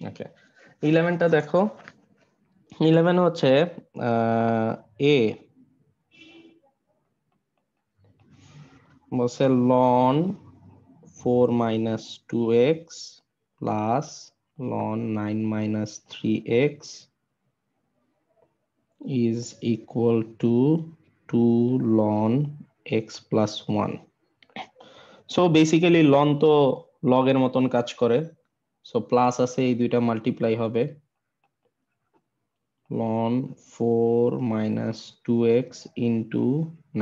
ওকে, 11টা দেখো। 11 হচ্ছে এ বলছে ln 4 minus 2x plus ln 9 minus 3x is equal to 2 ln x plus 1. So basically লন তো লগ এর মতন কাজ করে, সো প্লাস আছে, এই দুইটা মাল্টিপ্লাই হবে। ln 4 minus 2x into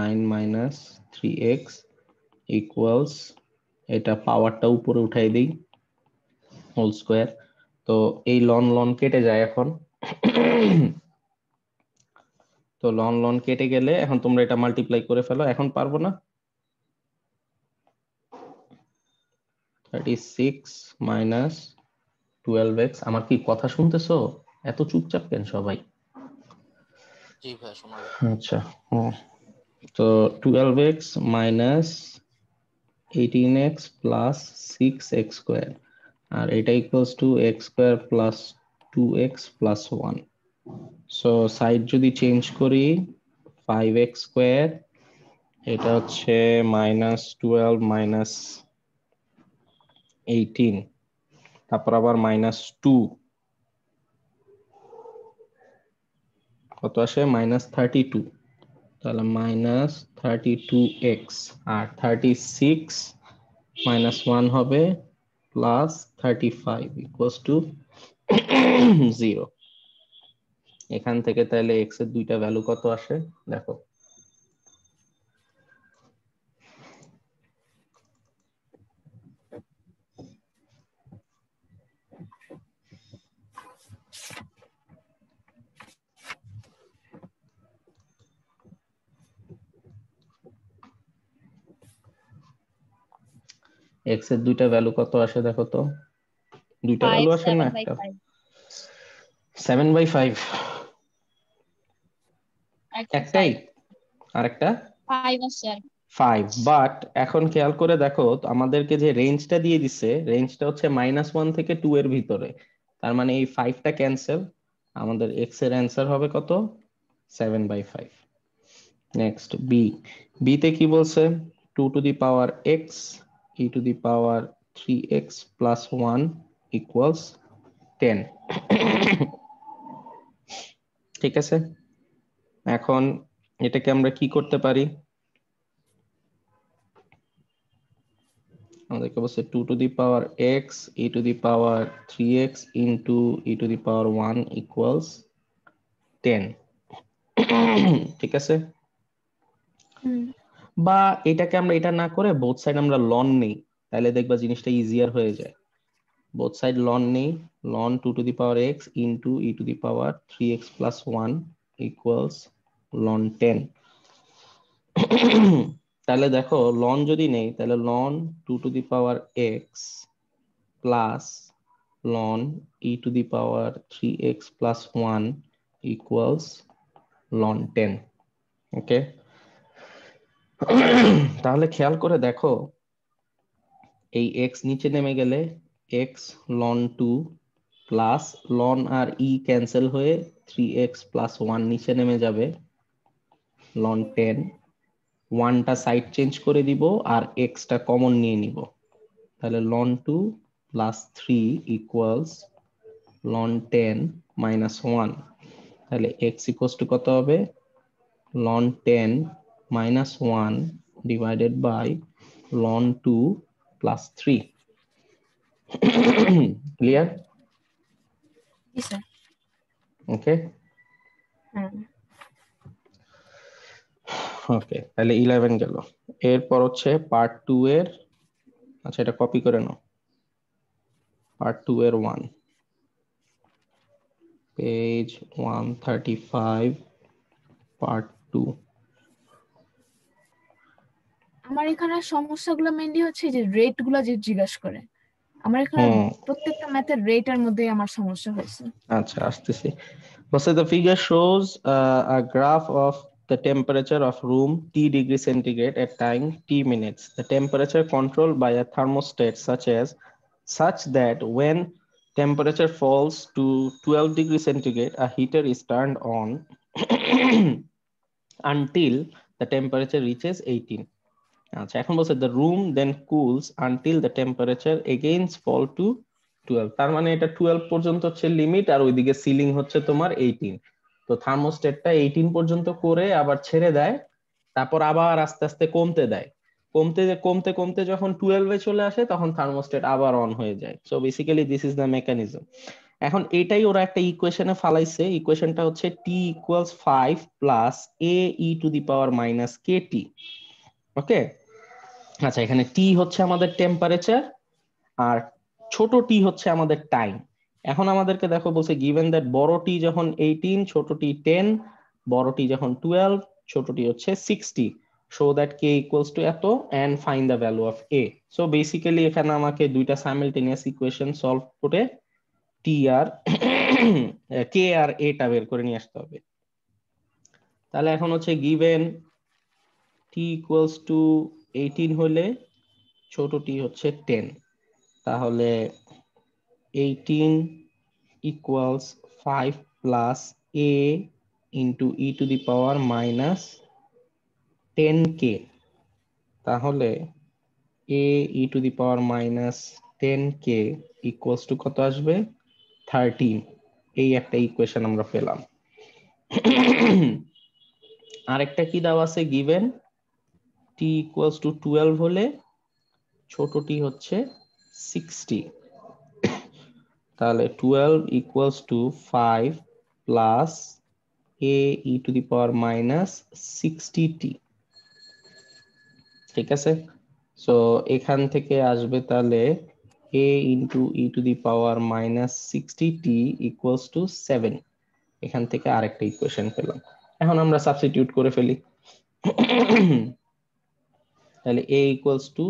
9 minus 3x equals, এটা পাওয়ারটা উপরে উঠাই দিই, হোল স্কোয়ার। তো এই লন লন কেটে যায় এখন। তো লন লন কেটে গেলে এখন তোমরা এটা মাল্টিপ্লাই করে ফেলো, এখন পারবো না? 36 মাইনাস 12x। আমার কি কথা শুনতেছো? এত চুপচাপ কেন সবাই? জি ভাই শোনা যায়। আচ্ছা, তো 12x minus 18x plus 6x square, আর এটা equals to x square plus 2x plus 1। So side যদি চেঞ্জ করি, 5x স্কোয়ার, এটা হচ্ছে মাইনাস 12 মাইনাস 18, তারপর আবার মাইনাস 2, কত আসে? মাইনাস 32। তাহলে মাইনাস 32x, আর 36 মাইনাস 1 হবে প্লাস 35 ইকুয়ালস টু 0। এখান থেকে তাহলে এক্স এর দুইটা ভ্যালু কত আসে দেখো। এক্স এর দুইটা ভ্যালু কত আসে দেখো তো, দুইটা ভ্যালু 5 আসে না 7 by একটা? 5 7/5, একটা একটাই, 5 আর একটা 5 আছে 5। বাট এখন খেয়াল করে দেখো তো, আমাদেরকে যে রেঞ্জটা দিয়ে দিছে, রেঞ্জটা হচ্ছে -1 থেকে 2 এর ভিতরে। তার মানে এই 5টা ক্যান্সেল, আমাদের এক্স এর অ্যান্সার হবে কত? 7/5। নেক্সট বি, বিতে কি বলছে? 2 to the power x E to the power 3x plus 1 equals 10। ঠিক আছে, এখন এটাকে আমরা কি করতে পারি? আমাদেরকে বলছে 2 to the power x E to the power 3x into e to the power 1 equals 10। ঠিক আছে, হুম বা এটাকে আমরা এটা না করে বোথ সাইড আমরা লন নেই, তাহলে দেখবা জিনিসটা ইজিয়ার হয়ে যায়। বোথ সাইড লন নেই, লন 2 to the power x into e to the power 3x plus 1 equals লন 10। তাহলে দেখো লন যদি নেই, তাহলে লন 2 to the power x plus ln e to the power 3x plus 1 equals ln 10। ওকে, তাহলে খেয়াল করে দেখো, এই x নিচে নেমে গেলে x ln 2 প্লাস ln আর e ক্যান্সেল হয়ে 3x প্লাস 1 নিচে নেমে যাবে ln 10। 1টা সাইড চেঞ্জ করে দিব আর x টা কমন নিয়ে নিব, তাহলে ln 2 plus 3 equals ln 10 minus 1। তাহলে x ইকুয়ালস টু কত হবে? ln 10 minus 1 divided by ln 2 plus 3। Clear? জি স্যার ওকে, হ্যাঁ ওকে, তাহলে 11 গেল। এরপর হচ্ছে পার্ট 2 এর, আচ্ছা এটা কপি করে নাও, পার্ট 2 এর 1, পেজ 135, পার্ট 2। আমার এখানে সমস্যাগুলো মেইনলি হচ্ছে যে রেট গুলা যে জিজ্ঞাসা করে আমার এখানে হুম, প্রত্যেকটা ম্যাথের রেটের মধ্যেই আমার সমস্যা হয়েছে আচ্ছা আসতেছি। বলছে the figure shows a graph of the temperature of room T degree centigrade at time T minutes. The temperature controlled by a thermostat such that when temperature falls to 12 degrees centigrade, a heater is turned on until the temperature reaches 18. আচ্ছা, এখন বলছে the room then cools until the temperature again fall to 12. তার মানে এটা 12 পর্যন্ত হচ্ছে limit, আর ওইদিকে ceiling হচ্ছে তোমার 18। তো থার্মোস্ট্যাটটা 18 পর্যন্ত করে আবার ছেড়ে দেয়, তারপর আবার আস্তে আস্তে কমতে দেয়। কমতে কমতে কমতে যখন 12 এ চলে আসে তখন থার্মোস্ট্যাট আবার অন হয়ে যায়। So basically this is the mechanism. এখন এটাই ওরা একটা ইকুয়েশনে ফালাইছে। ইকুয়েশনটা হচ্ছে t equals 5 plus a e to the power minus kt। ওকে, আচ্ছা, এখানে টি হচ্ছে আমাদের টেম্পারেচার আর ছোট টি হচ্ছে আমাদের টাইম। এখন আমাদেরকে দেখো বলছে গিভেন দ্যাট বড় টি যখন 18, ছোট টি 10, বড় টি যখন 12, ছোট টি হচ্ছে 60, so that K equals to এত and find the value of A. So basically এখানে আমাকে দুইটা সাইমালটেনিয়াস ইকুয়েশন সলভ করে টি আর কে আর এটা বের করে নিয়ে আসতে হবে। তাহলে এখন হচ্ছে গিভেন টি ইকুয়ালস টু 18 হলে ছোট টি হচ্ছে 10, তাহলে 18 equals 5 plus a into e to the power minus 10k। তাহলে a e to the power minus 10k equals to কত আসবে? 13। এই একটা ইকুয়েশন আমরা পেলাম। আরেকটা কি দেওয়া আছে গিভেন t equals to 12 হলে ছোট t হচ্ছে 60, তাহলে 12 equals to 5 plus a e to the power minus 60t। ঠিক আছে, সো এখান থেকে আসবে তাহলে a into e to the power minus 60t equals to 7। এখান থেকে আরেকটা ইকুয়েশন পেলাম। এখন আমরা সাবস্টিটিউট করে ফেলি। তাহলে a equals to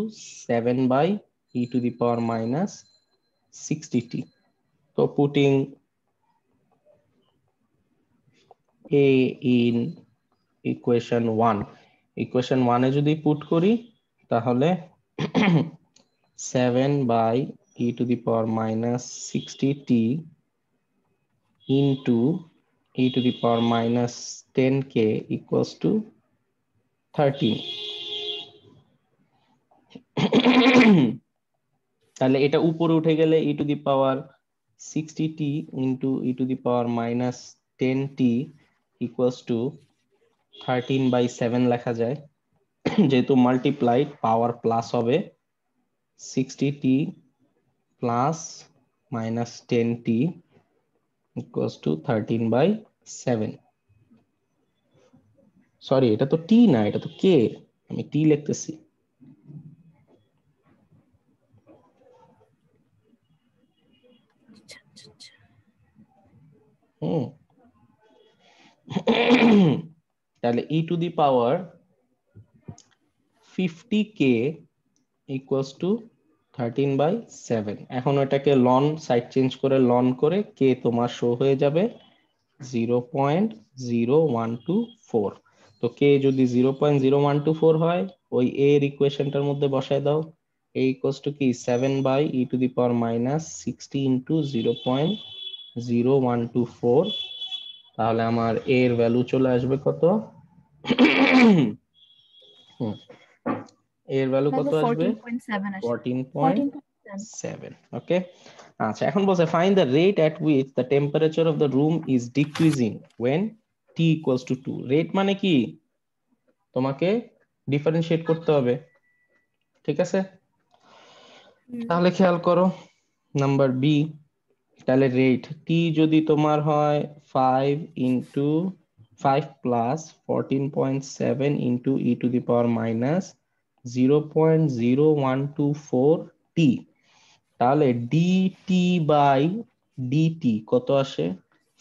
7 by e to the power minus 60t। তো putting a in equation 1, equation 1 এ যদি পুট করি তাহলে 7 by e to the power minus 60t into e to the power minus 10k equals to 13। তাহলে এটা উপরে উঠে গেলে e to the power 60t into e to the power minus 10t equals to 13 by 7 লেখা যায়। যেহেতু multiplied power plus হবে 60t plus minus 10t equals to 13 by 7। Sorry, এটা তো টি না, এটা তো কে, আমি টি লিখতেছি। আচ্ছা আচ্ছা আচ্ছা। হুম, তাহলে e to the power 50k equals to 13 by 7। এখন ওটাকে লন সাইড চেঞ্জ করে লন করে কে তোমার শো হয়ে যাবে 0.0124। তো কে যদি 0.0124 হয় ওই এ এর ইকুয়েশনটার মধ্যে বসায় দাও। a equals to কি 7 by e to the power minus 60 into 0.0124। তাহলে আমার a এর ভ্যালু চলে আসবে কত? হুম, এর ভ্যালু কত তাহলে আসবে? 14.7 আসে। 14.7 14.7। ওকে, আচ্ছা, এখন বলছে find the rate at which the temperature of the room is decreasing when t equals to 2। Rate মানে কি তোমাকে ডিফারেন্সিয়েট করতে হবে। ঠিক আছে, তাহলে খেয়াল করো নাম্বার বি। তাহলে রেট টি যদি তোমার হয় 5 into 5 plus 14.7 into e to the power minus 0.0124 টি, তাহলে ডিটি বাই ডিটি কত আসে?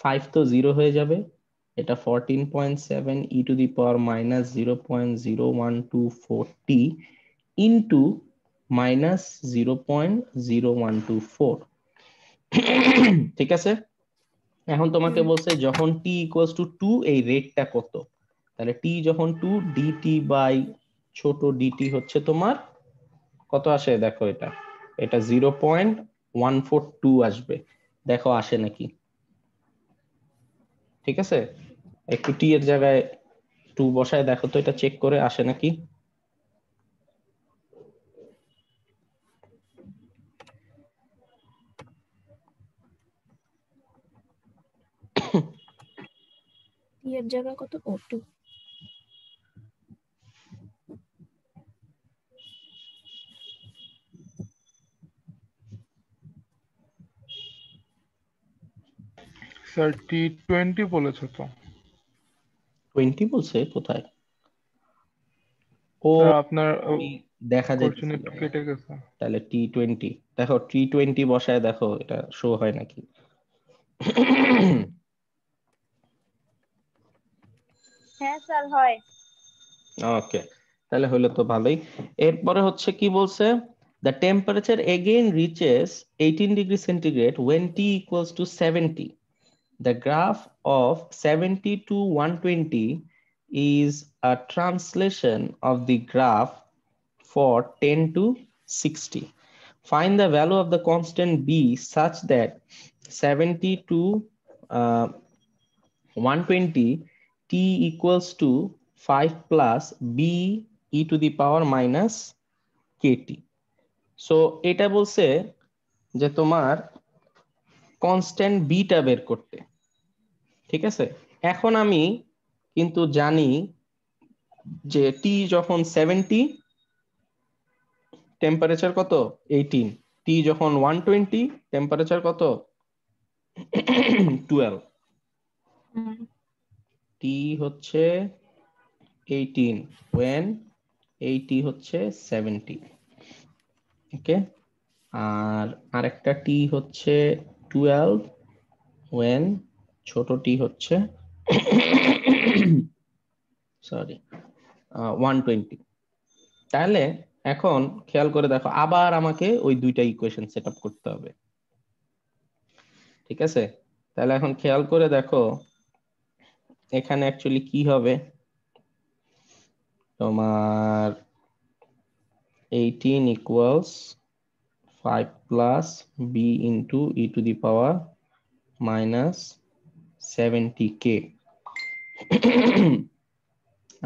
5 তো 0 হয়ে যাবে, এটা 14.7 e to the power minus 0.0124 t into minus 0.0124। ঠিক আছে, এখন তোমাকে বলছে যখন t ইকুয়ালস টু 2 এই রেটটা কত। তাহলে t যখন 2 ডিটি বাই ছোট ডিটি হচ্ছে তোমার কত আসে দেখো, এটা এটা 0.0124 142 আসবে, দেখো আসে নাকি। ঠিক আছে, একটু টি এর জায়গায় 2 বসায় দেখো তো এটা চেক করে আসে নাকি। টি এর জায়গা কত? ও 2। স্যার T20 বলেছে তো। 20 বলছে কোথায়? ও স্যার আপনার দেখা কোশ্চেন যাইতেছিল একটু না। কেটে গেছে। তাহলে T20 দেখো, T20 বসায় দেখো এটা শো হয় নাকি। হ্যাঁ স্যার হয়। ওকে, তাহলে হলো তো ভালোই। এরপরে হচ্ছে কি বলছে, the temperature again reaches 18 degree centigrade when T equals to 70. The graph of 70 to 120 is a translation of the graph for 10 to 60. Find the value of the constant b such that 70 to 120 t equals to 5 plus b e to the power minus kt. So এটা বলছে যে তোমার constant beta বের করতে। ঠিক আছে, এখন আমি কিন্তু জানি যে টি যখন 70, টেম্পারেচার কত 18, টি যখন 120, টেম্পারেচার কত 12, টি হচ্ছে 18 when 80 হচ্ছে 70। ওকে, আর আরেকটা টি হচ্ছে 12 when ছোট টি হচ্ছে সরি 120। তাহলে এখন খেয়াল করে দেখো, আবার আমাকে ওই দুইটা ইকুয়েশন সেট আপ করতে হবে। ঠিক আছে, তাহলে এখন খেয়াল করে দেখো এখানে অ্যাকচুয়ালি কি হবে, তোমার 18 equals 5 plus b into e to the power minus 70k,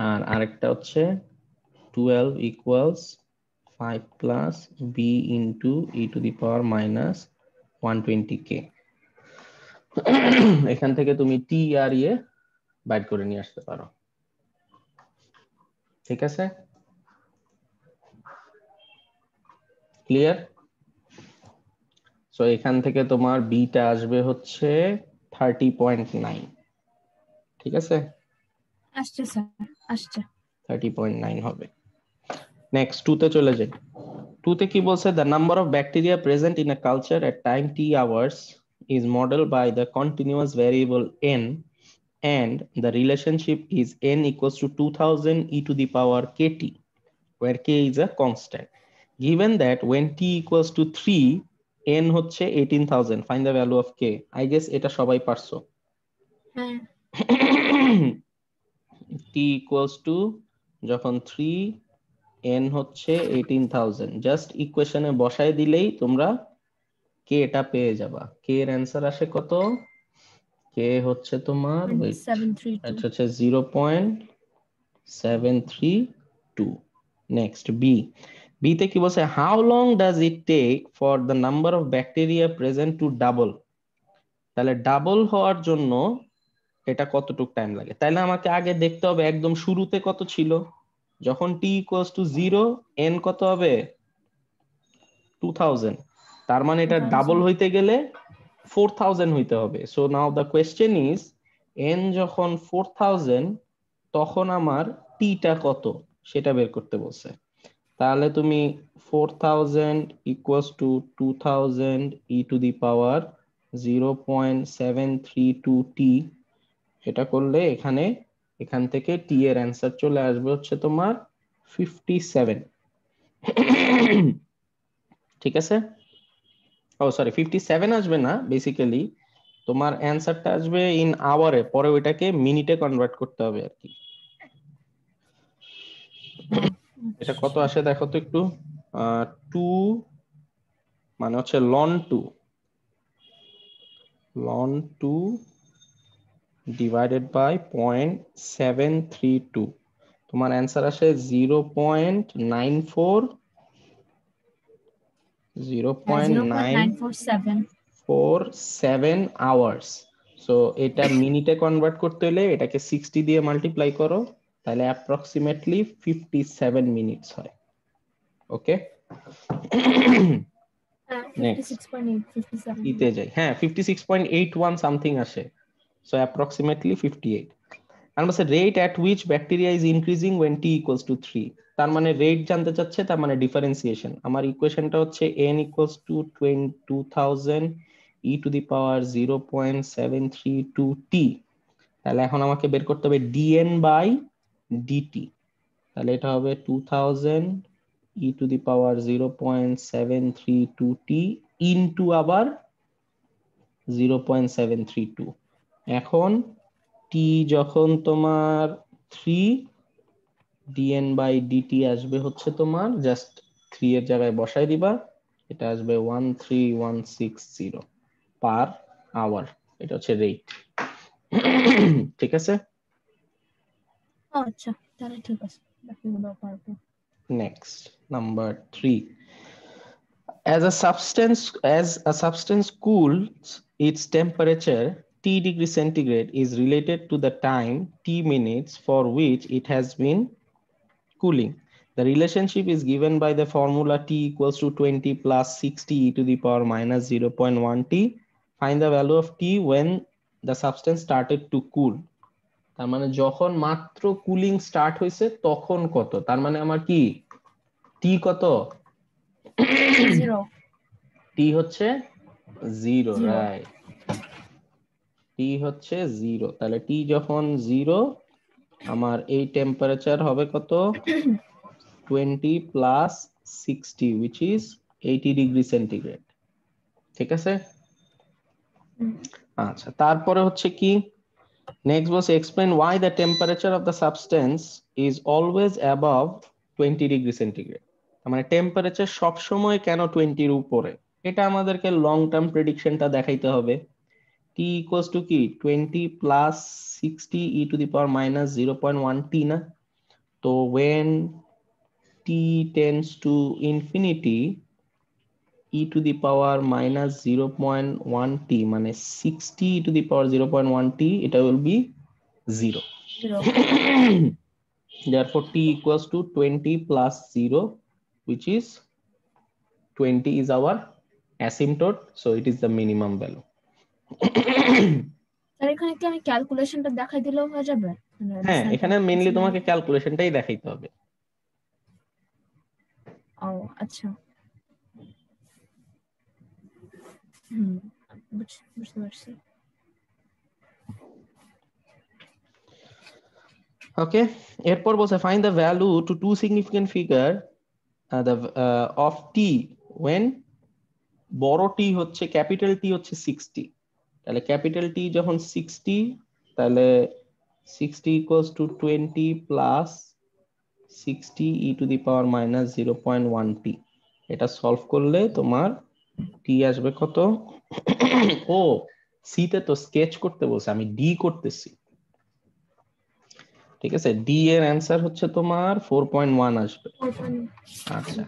আর আরেকটা হচ্ছে 12 equals 5 plus b into e to the power minus 120k। এখান থেকে তুমি টি আর ইয়ে বাইর করে নিয়ে আসতে পারো। ঠিক আছে, ক্লিয়ার? সো এখান থেকে তোমার বিটা আসবে হচ্ছে 30.9। ঠিক আছে, আসছে স্যার, আসছে। 30.9 হবে। নেক্সট 2 তে চলে যাই। 2 তে কি বলছে, the number of bacteria present in a culture at time t hours is modeled by the continuous variable n, and the relationship is n equals to 2000 e to the power kt, where k is a constant. Given that when t equals to 3, n হচ্ছে 18,000, find the value of k. I guess এটা সবাই পারছো। হ্যাঁ t equals to যখন 3, n হচ্ছে 18,000, just ইকুয়েশনে বসায় দিলেই তোমরা কে এটা পেয়ে যাবা। কে এর অ্যান্সার আসে কত, কে হচ্ছে তোমার ওয়েট, 732। এটা হচ্ছে 0.732। নেক্সট বি, বিতে কি বলছে, how long does it take for the number of bacteria present to double. তাহলে ডাবল হওয়ার জন্য এটা কতটুকু টাইম লাগে, তাহলে আমাকে আগে দেখতে হবে একদম শুরুতে কত ছিল। যখন টি ইকুয়ালস টু 0, এন কত হবে 2000, তার মানে এটা ডাবল হইতে গেলে 4000 হইতে হবে। So now the question is, N যখন 4000 তখন আমার টিটা কত সেটা বের করতে বলছে। তাহলে তুমি 4000 equals to 2000 e to the power 0.732 t, এটা করলে এখানে এখান থেকে টি এর অ্যান্সার চলে আসবে হচ্ছে তোমার 57। ঠিক আছে, ও সরি 57 আসবে না, বেসিক্যালি তোমার অ্যান্সারটা আসবে ইন আওয়ারে, পরে ওইটাকে মিনিটে কনভার্ট করতে হবে আর কি। এটা কত আসে দেখো তো একটু, 2 মানে হচ্ছে ln 2 divided by 0.732, তোমার অ্যান্সার আসে 0.94 0.947 0.947 আওয়ার্স। সো এটা মিনিটে কনভার্ট করতে হলে এটাকে 60 দিয়ে মাল্টিপ্লাই করো, তাহলে অ্যাপ্রক্সিমেটলি 57 মিনিটস হয়। ওকে, নেক্সট 56.8 57 ইতে যাই। হ্যাঁ 56.81 সামথিং আসে, সো অ্যাপ্রক্সিমেটলি 58। আর বলছে rate at which bacteria is increasing when t equals to 3, তার মানে রেট জানতে চাচ্ছে, তার মানে ডিফারেন্সিয়েশন। আমার ইকুয়েশনটা হচ্ছে n equals to 2000 e to the power 0.732 t, তাহলে এখন আমাকে বের করতে হবে dn by dt, তাহলে এটা হবে 2000 e to the power 0.732 t into আবার 0.732। এখন t যখন তোমার 3, dn বাই dt আসবে হচ্ছে তোমার জাস্ট 3 এর জায়গায় বসাই দিবা, এটা আসবে 13160 পার আওয়ার, এটা হচ্ছে রেট। ঠিক আছে, আচ্ছা তাহলে ঠিক আছে, বাকিগুলো পারবো। Next number 3, as a substance cools, its temperature t degree centigrade is related to the time t minutes for which it has been cooling. The relationship is given by the formula t equals to 20 plus 60 e to the power minus 0.1 t. Find the value of t when the substance started to cool. তার মানে যখন মাত্র cooling start হয়েছে তখন কত, তার মানে আমার কি টি কত, 0 টি হচ্ছে 0, 0 রাইট, টি হচ্ছে 0। তাহলে টি যখন 0, আমার এই টেম্পারেচার হবে কত, 20 plus 60 which is 80 degree centigrade. ঠিক আছে, আচ্ছা তারপরে হচ্ছে কি নেক্সট বলছে explain why the temperature of the substance is always above 20 degree centigrade, মানে টেম্পারেচার সব সময় কেন 20 এর উপরে, এটা আমাদেরকে লং টার্ম প্রেডিকশনটা দেখাইতে হবে। t equals to কি 20 plus 60 e to the power minus 0.1 t না, তো when t tends to infinity e to the power minus 0.1 t মানে 60 e to the power 0.1 t, এটা will be 0। 0 Therefore t equals to 20 plus 0 which is 20 is our asymptote, so it is the minimum value। তাহলে এখানে কি আমি ক্যালকুলেশনটা দেখাই দিলেও হয়ে যাবে? হ্যাঁ এখানে মেইনলি তোমাকে ক্যালকুলেশনটাই দেখাইতে হবে। ও আচ্ছা, বুঝতে পারছি। ওকে, এরপর বলছে find the value to to significant figure of T when বড় টি হচ্ছে ক্যাপিটাল টি হচ্ছে 60, তাহলে ক্যাপিটাল টি যখন 60, তাহলে 60 equals to 20 plus 60 e to the power minus 0.1 t, এটা সলভ করলে তোমার টি আসবে কত, ও সি তে তো স্কেচ করতে বলছে, আমি ডি করতেছি। ঠিক আছে, ডি এর অ্যান্সার হচ্ছে তোমার 4.1 আসবে। আচ্ছা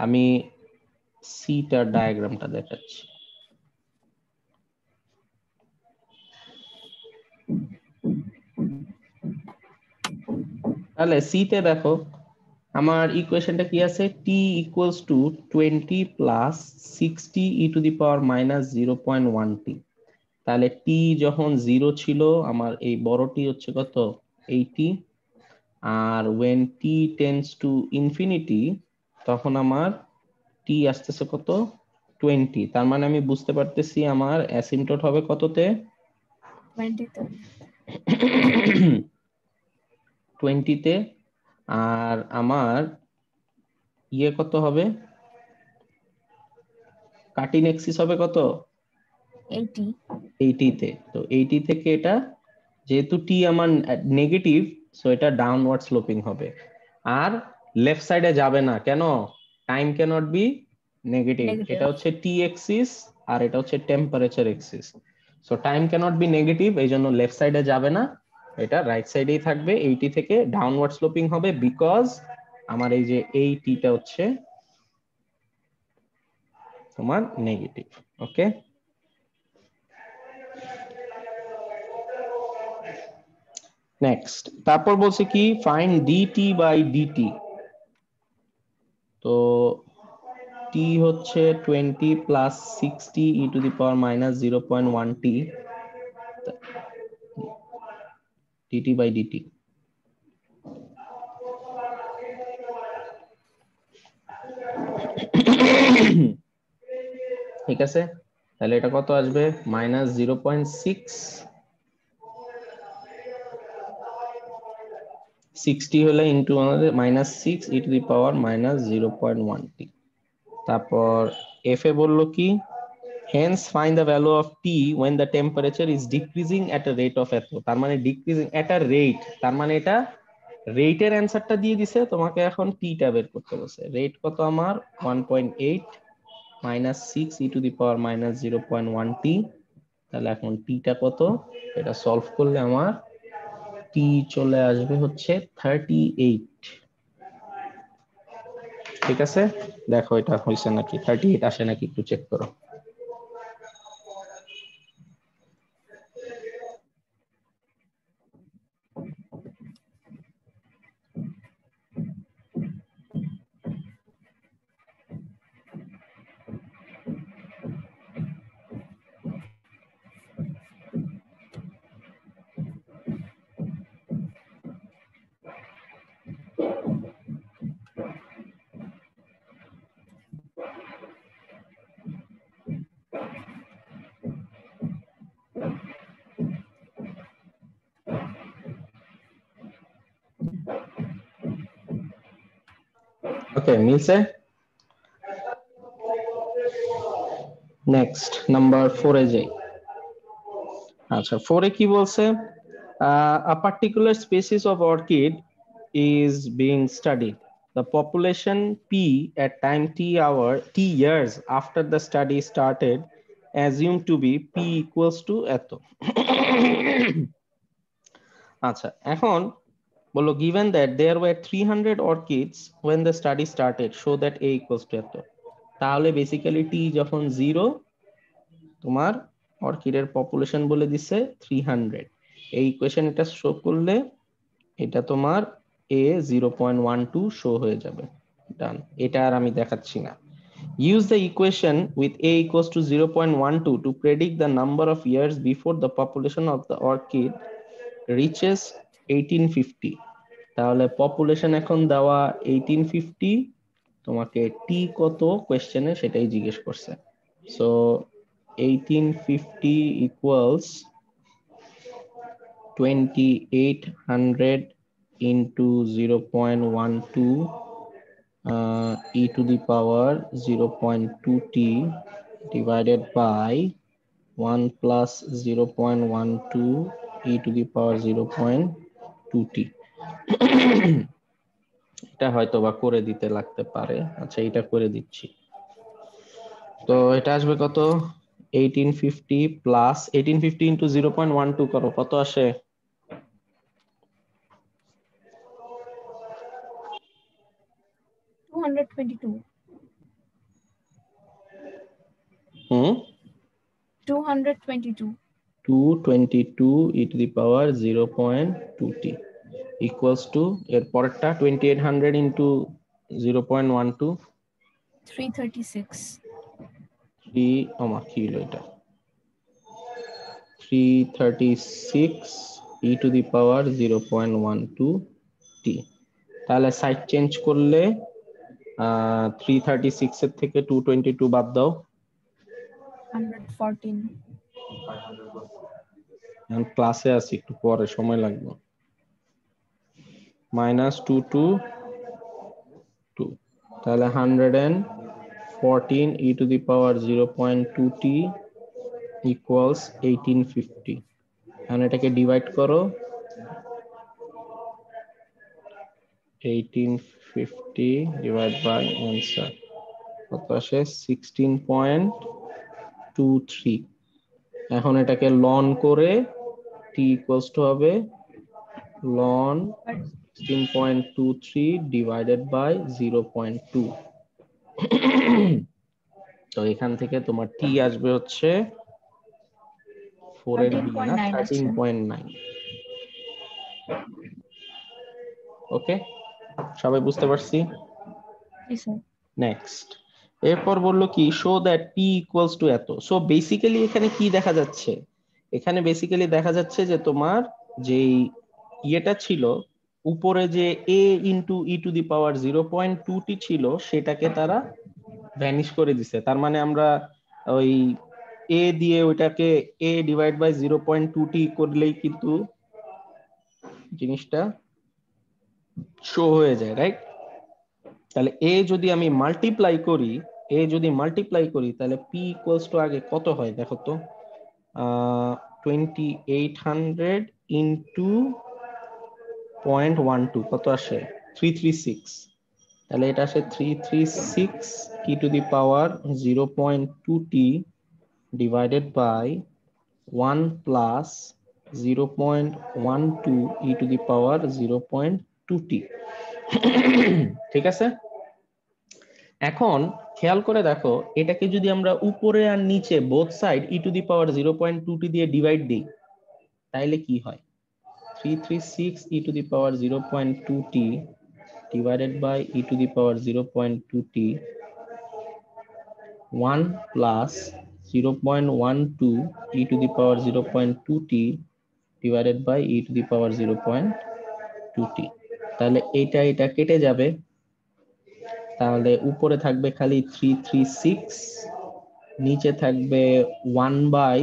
আমি সিটার ডায়াগ্রামটা দেখাচ্ছি। তাহলে সি তে দেখো আমার ইকুয়েশনটা কি আছে, t equals to 20 plus 60 e to the power minus 0.1 t, তাহলে t যখন 0 ছিল আমার এই বড় টি হচ্ছে কত 80, আর when t tends to infinity তখন আমার t আসতেছে কত 20, তার মানে আমি বুঝতে পারতেছি আমার অ্যাসিম্পটোট হবে কততে 20 তে, আর আমার ইয়ে কত হবে, কাটিং এক্সিস হবে কত 80 তে। তো 80 থেকে এটা যেহেতু টি আমার নেগেটিভ, সো এটা ডাউনওয়ার্ড স্লোপিং হবে, আর লেফট সাইডে যাবে না, কেন, time cannot be negative. Negative. এটা হচ্ছে টি এক্সিস আর এটা হচ্ছে temperature axis. So time cannot be negative, এই জন্য লেফট সাইডে যাবে না, এটা রাইট সাইডেই থাকবে। 80 থেকে ডাউনওয়ার্ড স্লোপিং হবে বিকজ আমার এই যে এই টিটা হচ্ছে তোমার নেগেটিভ। ওকে, নেক্সট তারপর বলছে কি ফাইন্ড ডিটি বাই ডিটি। তো টি হচ্ছে 20 plus 60 e to the power minus 0.1 T, d t by d t. ঠিক আছে, তাহলে এটা কত আসবে? মাইনাস 0.6, 60 হলে ইন্টু আমাদের minus 6 E to the power minus 0.1 টি। তারপর এফ এ বললো কি hence find the value of t when the temperature is decreasing at a rate of এত, তার মানে decreasing at a rate, তার মানে এটা রেটের অ্যান্সারটা দিয়ে দিছে, তোমাকে এখন টিটা বের করতে বলছে। রেট কত আমার? 1.8 minus 6 E to the power minus 0.1 টি। তাহলে এখন টিটা কত? এটা সলভ করলে আমার টি চলে আসবে হচ্ছে 38। ঠিক আছে, দেখো এটা হয়েছে নাকি, 38 আসে নাকি একটু চেক করো। ওকে, মিলছে। নেক্সট নাম্বার 4 এ যাই। আচ্ছা 4 এ কি বলছে? A particular species of orchid is being studied. The population P at time t years after the study started assumed to be P equals to এত। আচ্ছা এখন বলো given that there were 300 orchids when the study started, show that A equals to এত। তাহলে basically টি যখন 0, তোমার অর্কিডের population বলে দিছে 300, এই ইকুয়েশন এটা শো করলে এটা তোমার এ 0.12 শো হয়ে যাবে। ডান, এটা আর আমি দেখাচ্ছি না। Use the equation with A equals to 0.12 to predict the number of years before the population of the orchid reaches 1850। তাহলে পপুলেশন এখন দেওয়া 1850, তোমাকে টি কত কোয়েশ্চেনে সেটাই জিজ্ঞেস করছে। So 1850 equals 2800 into 0.12 e to the power 0.2t divided by 1 plus 0.12 e to the power 0.2t। এটা হয়তো বা করে দিতে লাগতে পারে। আচ্ছা এটা করে দিচ্ছি। তো এটা আসবে কত? 1850 প্লাস 1850 ইন্টু 0.12 করো, কত আসে? 222. হুম 222. 222 e to the power 0.2t equals to এর পরেরটা 2800 ইন্টু 0.12 336. 3 আমার কি হলো এটা 336 e to the power 0.12 t। তাহলে সাইড চেঞ্জ করলে 336 এর থেকে 222 বাদ দাও, 114. এখন ক্লাসে আছি, একটু পরে সময় লাগবে। মাইনাস 222, তাহলে 114 e to the power 0.2t equals 1850। এখন এটাকে ডিভাইড করো, 1850 ডিভাইড বাই অ্যান্সার কত আসে 16.23। এখন এটাকে লন করে t ইকুয়ালস টু হবে লন 16.23 ডিভাইডেড বাই 0.2। তো এখান থেকে তোমার t আসবে হচ্ছে 4 এর b না 13.9 আসছে। 13.9। ওকে, সবাই বুঝতে পারছি? জি স্যার। নেক্সট, এরপর বললো কি show that p equals to এত। সো বেসিক্যালি এখানে কি দেখা যাচ্ছে? এখানে বেসিক্যালি দেখা যাচ্ছে যে তোমার যেই ইয়েটা ছিল উপরে যে a into e to the power 0.2t ছিল সেটাকে তারা ভ্যানিশ করে দিছে। তার মানে আমরা ওই a দিয়ে ওইটাকে a ডিভাইড বাই 0.2t করলেই কিন্তু জিনিসটা শো হয়ে যায়, রাইট? তাহলে a যদি আমি মাল্টিপ্লাই করি তাহলে p ইকুয়ালস টু আগে কত হয় দেখো তো, 2800 ইন্টু 0.12 কত আসে 336। তাহলে এটা আসে 336 e to the power 0.2t divided by 1 plus 0.12 e to the power 0.2t। ঠিক আছে, এখন খেয়াল করে দেখো এটাকে যদি আমরা উপরে আর নিচে both side E to the power 0.2t দিয়ে ডিভাইড দিই তাহলে কি হয়? 336 e to the power 0.2t divided by e to the power 0.2t 1 plus 0.12 e to the power 0.2t divided by e to the power 0.2t। তাহলে এটা কেটে যাবে, তাহলে উপরে থাকবে খালি 336, নিচে থাকবে 1 by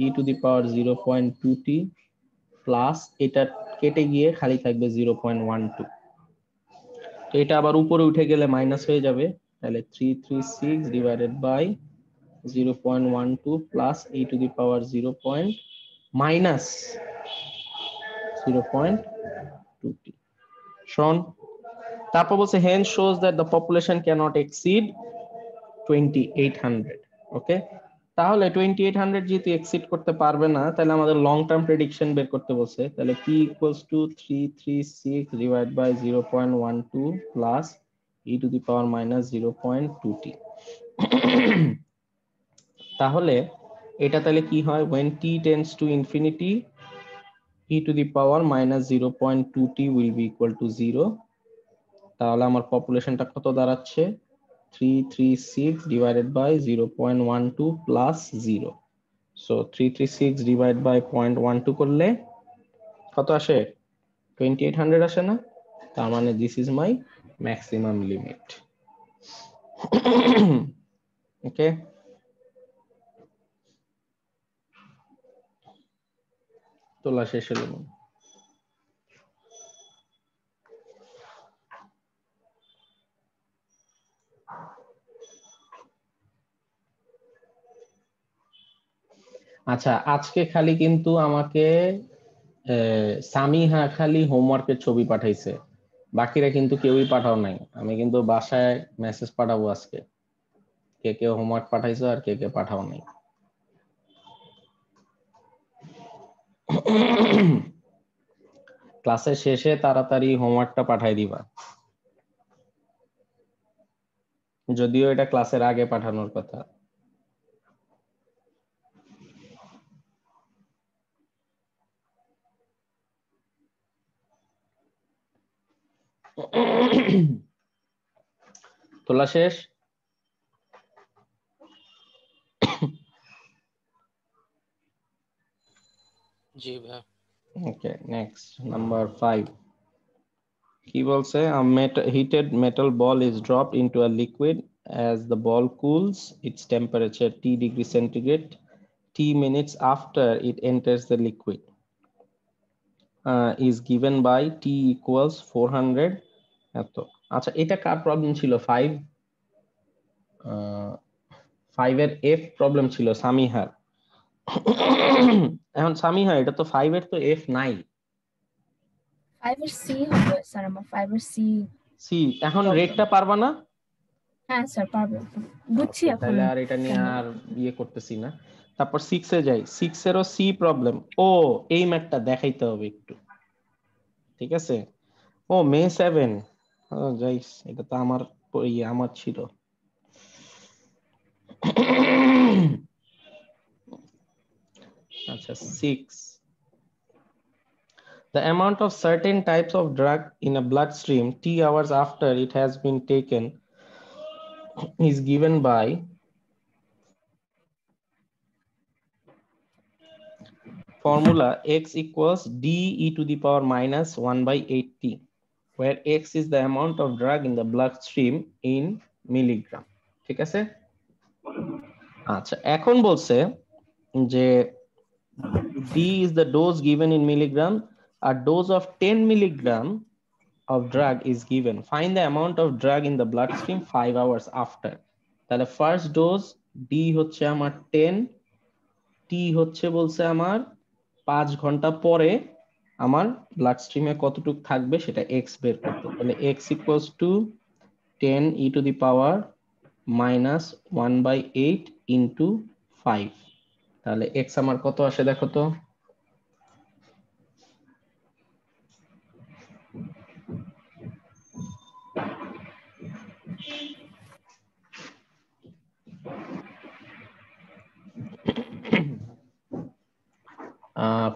e to the power 0.2t plus এটা কেটে গিয়ে খালি থাকবে 0.12। তো এটা আবার উপরে উঠে গেলে মাইনাস হয়ে যাবে, তাহলে 336 divided by 0.12 plus e to the power 0. Minus 0.2t শোন। তারপর বলছে hence shows that the population cannot exceed 2800। ওকে, তাহলে 2800 যেহেতু এক্সিড করতে পারবে না তাহলে আমাদের লং টার্ম প্রেডিকশন বের করতে বলছে। তাহলে p equals to 336 divide by 0.12 plus e to the power minus 0.2t। তাহলে এটা তাহলে কি হয়, when t tends to infinity e to the power minus 0.2t will be equal to 0। তাহলে আমার পপুলেশনটা কত দাঁড়াচ্ছে 336 divided by 0.12 plus 0। So 336 divided by 0.12 করলে কত আসে 2800 আসে না? তার মানে this is my maximum limit। ওকে, তোলা শেষ হলো। আচ্ছা, আজকে খালি কিন্তু আমাকে সামিহা খালি হোমওয়ার্কের ছবি পাঠাইছে, বাকিরা কিন্তু কেউই পাঠাও নাই। আমি কিন্তু বাসায় মেসেজ পাঠাবো আজকে কে কে হোমওয়ার্ক পাঠাইছো আর কে কে পাঠাও নাই। ক্লাসের শেষে তাড়াতাড়ি হোমওয়ার্কটা পাঠাই দিবা, যদিও এটা ক্লাসের আগে পাঠানোর কথা। তোলা শেষ? জি ভাই। ওকে, নেক্সট নাম্বার 5 কি বলছে, a heated metal ball is dropped into a liquid. As the ball cools, its temperature T degree centigrade T minutes after it enters the liquid is given by T equals 400 এত। আচ্ছা, এটা কার problem ছিল? 5 এর F problem ছিল সামিহার। এখন সামিহা এটা তো 5 এর তো F নাই, 5 এর সি হবে স্যার, আমার 5 এর সি। সি। এখন রেটটা পারবা না? হ্যাঁ স্যার পারবো, বুঝছি Okay, এখন। তাহলে আর এটা নিয়ে আর ইয়ে করতেছি না। তারপর 6 এ যাই। 6 এরও সি প্রবলেম। ও এই ম্যাথটা দেখাইতে হবে একটু, ঠিক আছে? ও মে 7, গাইস এটা তো আমার আমার ছিল। আচ্ছা 6, the amount of certain types of drug in a bloodstream t hours after it has been taken is given by formula x equals d e to the power minus 1 by 8t, where x is the amount of drug in the bloodstream in milligram. ঠিক আছে? আচ্ছা এখন বলছে যে d is the dose given in milligram. A dose of 10 milligram of drug is given. Find the amount of drug in the bloodstream 5 hours after. তাহলে first dose D হচ্ছে আমার 10, টি হচ্ছে বলছে আমার 5 ঘন্টা পরে আমার ব্লাড স্ট্রিমে কতটুকু থাকবে সেটা এক্স বের করতে। তাহলে x equals to 10 E to the power minus 1/8 into 5। তাহলে এক্স আমার কত আসে দেখো তো?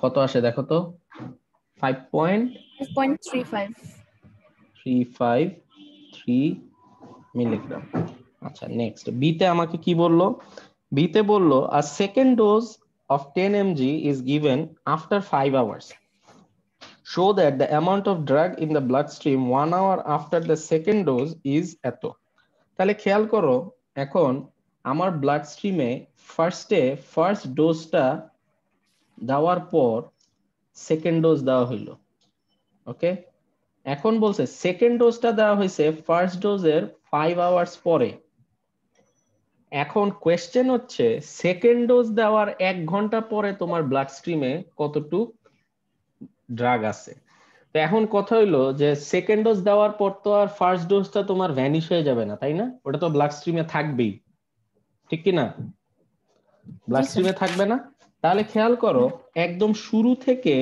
কত আসে দেখো তো? 5.353 মিলিগ্রাম। আচ্ছা নেক্সট বিতে আমাকে কি বললো? বিতে বললো a second dose of 10 mg is given after 5 hours. Show that the amount of drug in the bloodstream 1 hour after the second dose is এত। তাহলে খেয়াল করো এখন আমার ব্লাড স্ট্রিমে ফার্স্ট ডোজটা দেওয়ার পর সেকেন্ড ডোজ দেওয়া হইলো। ওকে, এখন বলছে সেকেন্ড ডোজটা দেওয়া হয়েছে ফার্স্ট ডোজের 5 আওয়ার্স পরে। এখন কোয়েশ্চেন হচ্ছে সেকেন্ড ডোজ দেওয়ার 1 ঘন্টা পরে তোমার ব্লাড স্ট্রিমে কতটুক ড্রাগ আছে। তো এখন কথা হইলো যে সেকেন্ড ডোজ দেওয়ার পর তো আর ফার্স্ট ডোজটা তোমার ভ্যানিশ হয়ে যাবে না, তাই না? ওটা তো ব্লাড স্ট্রিমে থাকবেই, ঠিক কি না? ব্লাড স্ট্রিমে থাকবে না? তাহলে খেয়াল করো একদম শুরু থেকে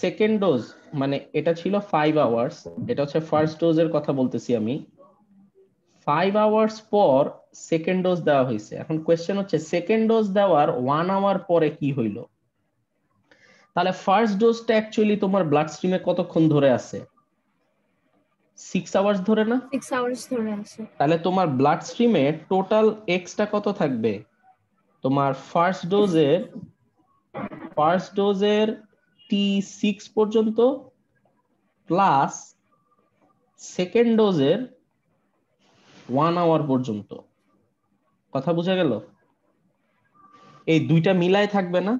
সেকেন্ড ডোজ মানে এটা ছিল 5 আওয়ার্স, এটা হচ্ছে ফার্স্ট ডোজের কথা বলতেছি আমি। 5 আওয়ার্স পর সেকেন্ড ডোজ দেওয়া হয়েছে। এখন কোয়েশ্চেন হচ্ছে সেকেন্ড ডোজ দেওয়ার 1 আওয়ার পরে কি হইলো? তাহলে ফার্স্ট ডোজটা অ্যাকচুয়ালি তোমার ব্লাড স্ট্রিমে কতক্ষণ ধরে আছে? 6 আওয়ার্স ধরে না? 6 আওয়ার্স ধরে আছে। তাহলে তোমার ব্লাড স্ট্রিমে টোটাল এক্সটা কত থাকবে? তোমার ফার্স্ট ডোজের T6 পর্যন্ত প্লাস সেকেন্ড ডোজের 1 আওয়ার পর্যন্ত। কথা বোঝা গেল? এই দুইটা মিলাই থাকবে না?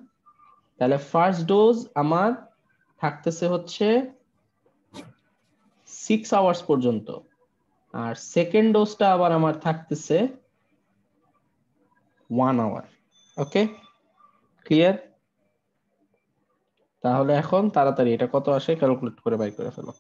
তাহলে ফার্স্ট ডোজ আমার থাকতেছে হচ্ছে 6 আওয়ার্স পর্যন্ত, আর সেকেন্ড ডোজটা আবার আমার থাকতেছে 1 আওয়ার। ওকে, ক্লিয়ার? তাহলে এখন তাড়াতাড়ি এটা কত আসে ক্যালকুলেট করে বাই করে ফেলো।